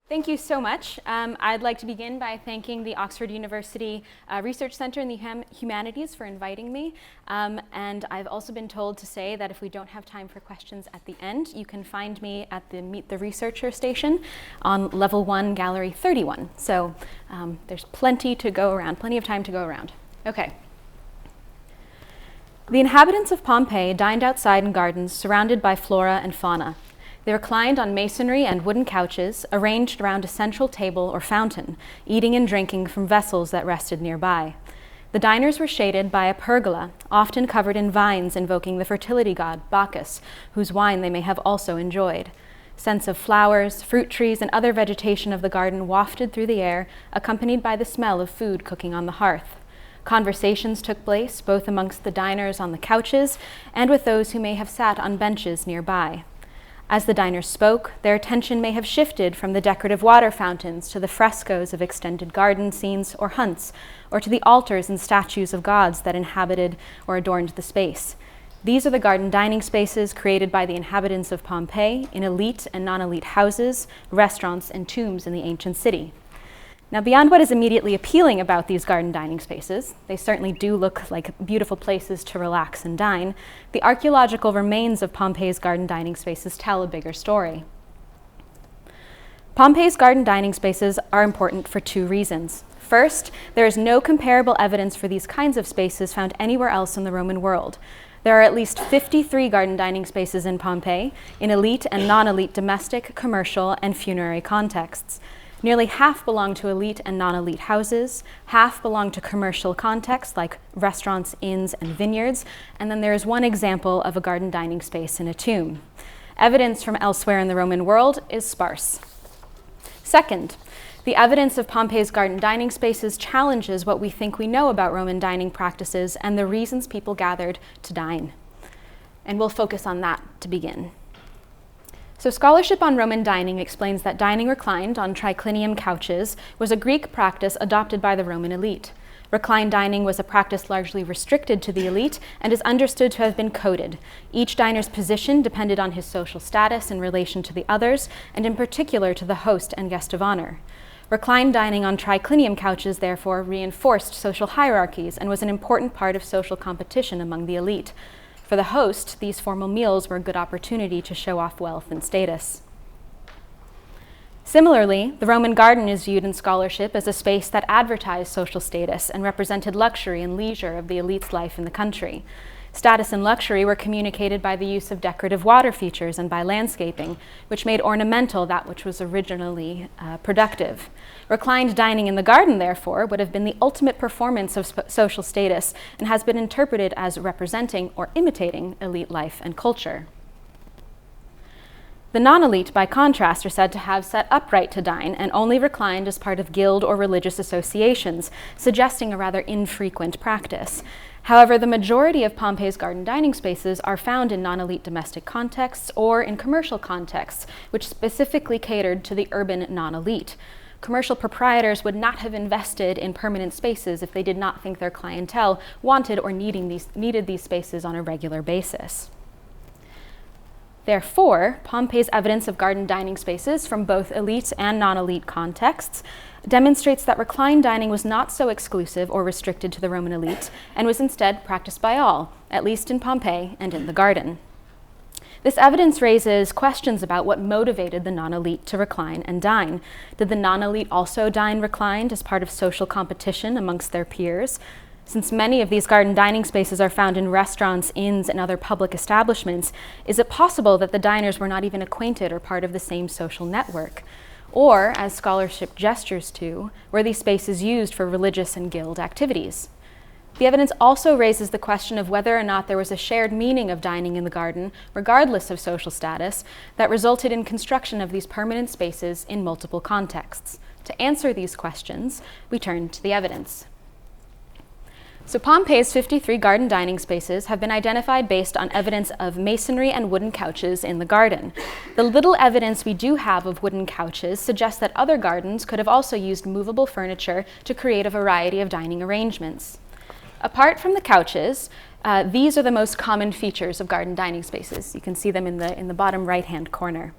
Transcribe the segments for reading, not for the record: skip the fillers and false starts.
Thank you so much. I'd like to begin by thanking the Oxford University Research Centre in the Humanities for inviting me. And I've also been told to say that if we don't have time for questions at the end, you can find me at the Meet the Researcher station on level 1, gallery 31. So there's plenty to go around, plenty of time to go around. Okay. The inhabitants of Pompeii dined outside in gardens surrounded by flora and fauna. They reclined on masonry and wooden couches, arranged around a central table or fountain, eating and drinking from vessels that rested nearby. The diners were shaded by a pergola, often covered in vines invoking the fertility god, Bacchus, whose wine they may have also enjoyed. Scents of flowers, fruit trees, and other vegetation of the garden wafted through the air, accompanied by the smell of food cooking on the hearth. Conversations took place, both amongst the diners on the couches and with those who may have sat on benches nearby. As the diners spoke, their attention may have shifted from the decorative water fountains to the frescoes of extended garden scenes or hunts, or to the altars and statues of gods that inhabited or adorned the space. These are the garden dining spaces created by the inhabitants of Pompeii in elite and non-elite houses, restaurants, and tombs in the ancient city. Now, beyond what is immediately appealing about these garden dining spaces, they certainly do look like beautiful places to relax and dine, the archaeological remains of Pompeii's garden dining spaces tell a bigger story. Pompeii's garden dining spaces are important for two reasons. First, there is no comparable evidence for these kinds of spaces found anywhere else in the Roman world. There are at least 53 garden dining spaces in Pompeii, in elite and non-elite domestic, commercial, and funerary contexts. Nearly half belong to elite and non-elite houses, half belong to commercial contexts like restaurants, inns, and vineyards, and then there is one example of a garden dining space in a tomb. Evidence from elsewhere in the Roman world is sparse. Second, the evidence of Pompeii's garden dining spaces challenges what we think we know about Roman dining practices and the reasons people gathered to dine. And we'll focus on that to begin. So scholarship on Roman dining explains that dining reclined on triclinium couches was a Greek practice adopted by the Roman elite. Reclined dining was a practice largely restricted to the elite and is understood to have been coded. Each diner's position depended on his social status in relation to the others, and in particular to the host and guest of honor. Reclined dining on triclinium couches therefore reinforced social hierarchies and was an important part of social competition among the elite. For the host, these formal meals were a good opportunity to show off wealth and status. Similarly, the Roman garden is viewed in scholarship as a space that advertised social status and represented luxury and leisure of the elite's life in the country. Status and luxury were communicated by the use of decorative water features and by landscaping, which made ornamental that which was originally productive. Reclined dining in the garden, therefore, would have been the ultimate performance of social status and has been interpreted as representing or imitating elite life and culture. The non-elite, by contrast, are said to have sat upright to dine and only reclined as part of guild or religious associations, suggesting a rather infrequent practice. However, the majority of Pompeii's garden dining spaces are found in non-elite domestic contexts or in commercial contexts, which specifically catered to the urban non-elite. Commercial proprietors would not have invested in permanent spaces if they did not think their clientele wanted or needed these spaces on a regular basis. Therefore, Pompeii's evidence of garden dining spaces from both elite and non-elite contexts demonstrates that reclined dining was not so exclusive or restricted to the Roman elite and was instead practiced by all, at least in Pompeii and in the garden. This evidence raises questions about what motivated the non-elite to recline and dine. Did the non-elite also dine reclined as part of social competition amongst their peers? Since many of these garden dining spaces are found in restaurants, inns, and other public establishments, is it possible that the diners were not even acquainted or part of the same social network? Or, as scholarship gestures to, were these spaces used for religious and guild activities? The evidence also raises the question of whether or not there was a shared meaning of dining in the garden, regardless of social status, that resulted in construction of these permanent spaces in multiple contexts. To answer these questions, we turn to the evidence. So Pompeii's 53 garden dining spaces have been identified based on evidence of masonry and wooden couches in the garden. The little evidence we do have of wooden couches suggests that other gardens could have also used movable furniture to create a variety of dining arrangements. Apart from the couches, these are the most common features of garden dining spaces. You can see them in the bottom right-hand corner.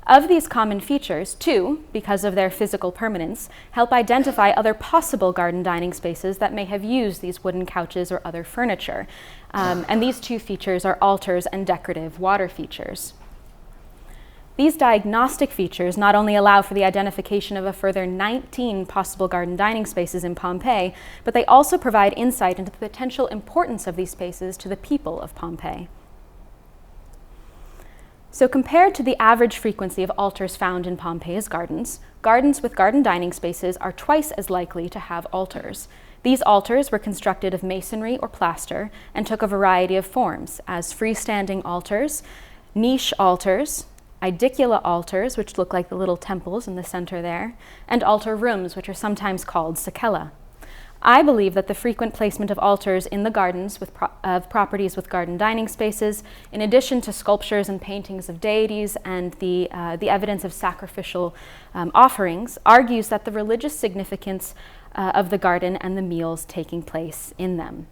Of these common features, two, because of their physical permanence, help identify other possible garden dining spaces that may have used these wooden couches or other furniture. And these two features are altars and decorative water features. These diagnostic features not only allow for the identification of a further 19 possible garden dining spaces in Pompeii, but they also provide insight into the potential importance of these spaces to the people of Pompeii. So compared to the average frequency of altars found in Pompeii's gardens, gardens with garden dining spaces are twice as likely to have altars. These altars were constructed of masonry or plaster and took a variety of forms, as freestanding altars, niche altars, idicula altars, which look like the little temples in the center there, and altar rooms, which are sometimes called sacella. I believe that the frequent placement of altars in the gardens of properties with garden dining spaces, in addition to sculptures and paintings of deities and the evidence of sacrificial offerings, argues that the religious significance of the garden and the meals taking place in them.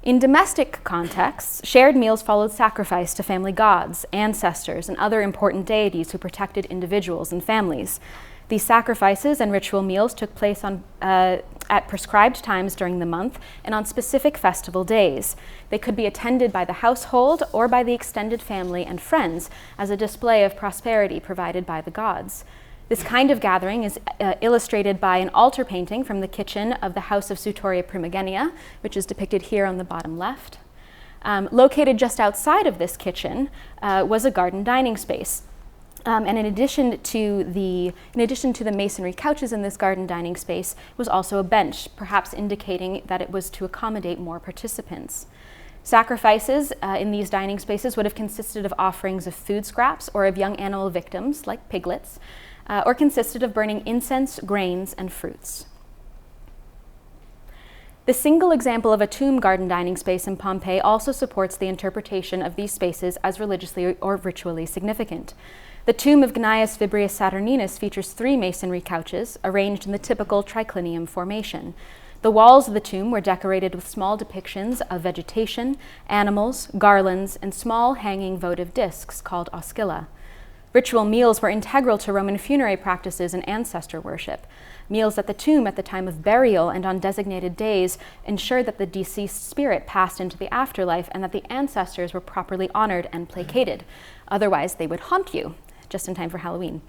In domestic contexts, shared meals followed sacrifice to family gods, ancestors, and other important deities who protected individuals and families. These sacrifices and ritual meals took place at prescribed times during the month and on specific festival days. They could be attended by the household or by the extended family and friends as a display of prosperity provided by the gods. This kind of gathering is illustrated by an altar painting from the kitchen of the house of Sutoria Primigenia, which is depicted here on the bottom left. Located just outside of this kitchen was a garden dining space. And in addition to the masonry couches in this garden dining space was also a bench, perhaps indicating that it was to accommodate more participants. Sacrifices in these dining spaces would have consisted of offerings of food scraps or of young animal victims, like piglets, or consisted of burning incense, grains, and fruits. The single example of a tomb garden dining space in Pompeii also supports the interpretation of these spaces as religiously or ritually significant. The tomb of Gnaeus Vibrius Saturninus features 3 masonry couches arranged in the typical triclinium formation. The walls of the tomb were decorated with small depictions of vegetation, animals, garlands, and small hanging votive discs called oscilla. Ritual meals were integral to Roman funerary practices and ancestor worship. Meals at the tomb at the time of burial and on designated days ensured that the deceased spirit passed into the afterlife and that the ancestors were properly honored and placated. Otherwise, they would haunt you, just in time for Halloween.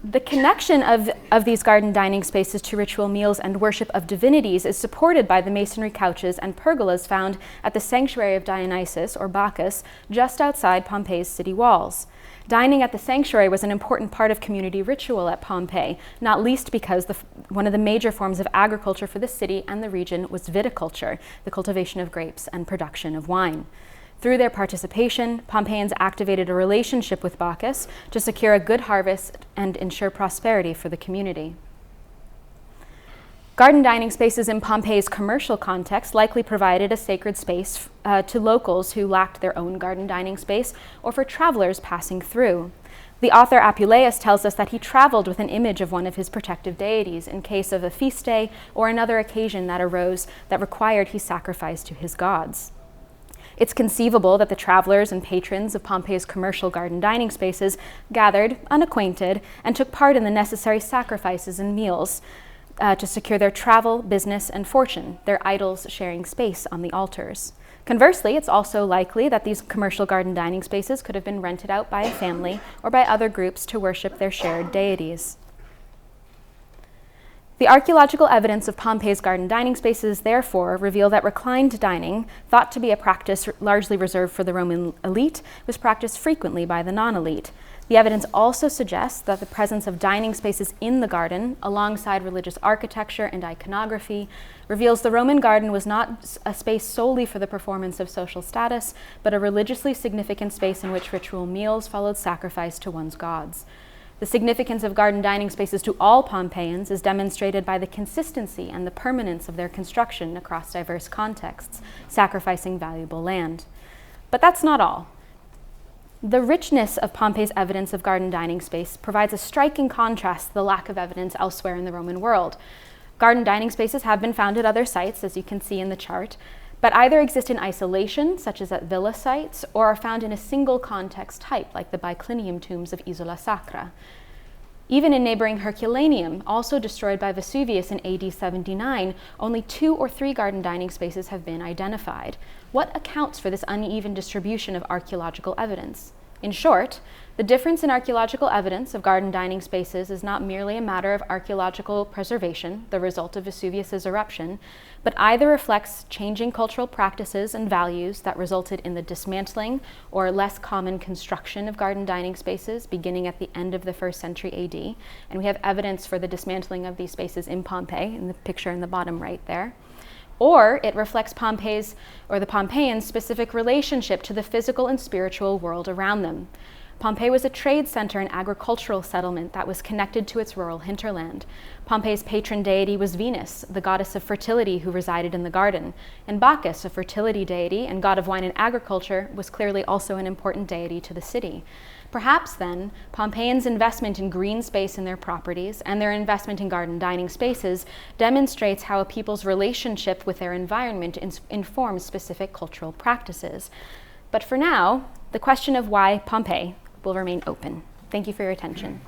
The connection of these garden dining spaces to ritual meals and worship of divinities is supported by the masonry couches and pergolas found at the sanctuary of Dionysus, or Bacchus, just outside Pompeii's city walls. Dining at the sanctuary was an important part of community ritual at Pompeii, not least because one of the major forms of agriculture for the city and the region was viticulture, the cultivation of grapes and production of wine. Through their participation, Pompeians activated a relationship with Bacchus to secure a good harvest and ensure prosperity for the community. Garden dining spaces in Pompeii's commercial context likely provided a sacred space to locals who lacked their own garden dining space or for travelers passing through. The author Apuleius tells us that he traveled with an image of one of his protective deities in case of a feast day or another occasion that arose that required he sacrifice to his gods. It's conceivable that the travelers and patrons of Pompeii's commercial garden dining spaces gathered, unacquainted, and took part in the necessary sacrifices and meals to secure their travel, business, and fortune, their idols sharing space on the altars. Conversely, it's also likely that these commercial garden dining spaces could have been rented out by a family or by other groups to worship their shared deities. The archaeological evidence of Pompeii's garden dining spaces, therefore, reveal that reclined dining, thought to be a practice largely reserved for the Roman elite, was practiced frequently by the non-elite. The evidence also suggests that the presence of dining spaces in the garden, alongside religious architecture and iconography, reveals the Roman garden was not a space solely for the performance of social status, but a religiously significant space in which ritual meals followed sacrifice to one's gods. The significance of garden dining spaces to all Pompeians is demonstrated by the consistency and the permanence of their construction across diverse contexts, sacrificing valuable land. But that's not all. The richness of Pompeii's evidence of garden dining space provides a striking contrast to the lack of evidence elsewhere in the Roman world. Garden dining spaces have been found at other sites, as you can see in the chart, but either exist in isolation, such as at villa sites, or are found in a single context type, like the biclinium tombs of Isola Sacra. Even in neighboring Herculaneum, also destroyed by Vesuvius in AD 79, only 2 or 3 garden dining spaces have been identified. What accounts for this uneven distribution of archaeological evidence? In short, the difference in archaeological evidence of garden dining spaces is not merely a matter of archaeological preservation, the result of Vesuvius's eruption, but either reflects changing cultural practices and values that resulted in the dismantling or less common construction of garden dining spaces beginning at the end of the 1st century AD, and we have evidence for the dismantling of these spaces in Pompeii, in the picture in the bottom right there. Or it reflects Pompeii's, or the Pompeians' specific relationship to the physical and spiritual world around them. Pompeii was a trade center and agricultural settlement that was connected to its rural hinterland. Pompeii's patron deity was Venus, the goddess of fertility who resided in the garden, and Bacchus, a fertility deity and god of wine and agriculture, was clearly also an important deity to the city. Perhaps then, Pompeians' investment in green space in their properties and their investment in garden dining spaces demonstrates how a people's relationship with their environment informs specific cultural practices. But for now, the question of why Pompeii will remain open. Thank you for your attention.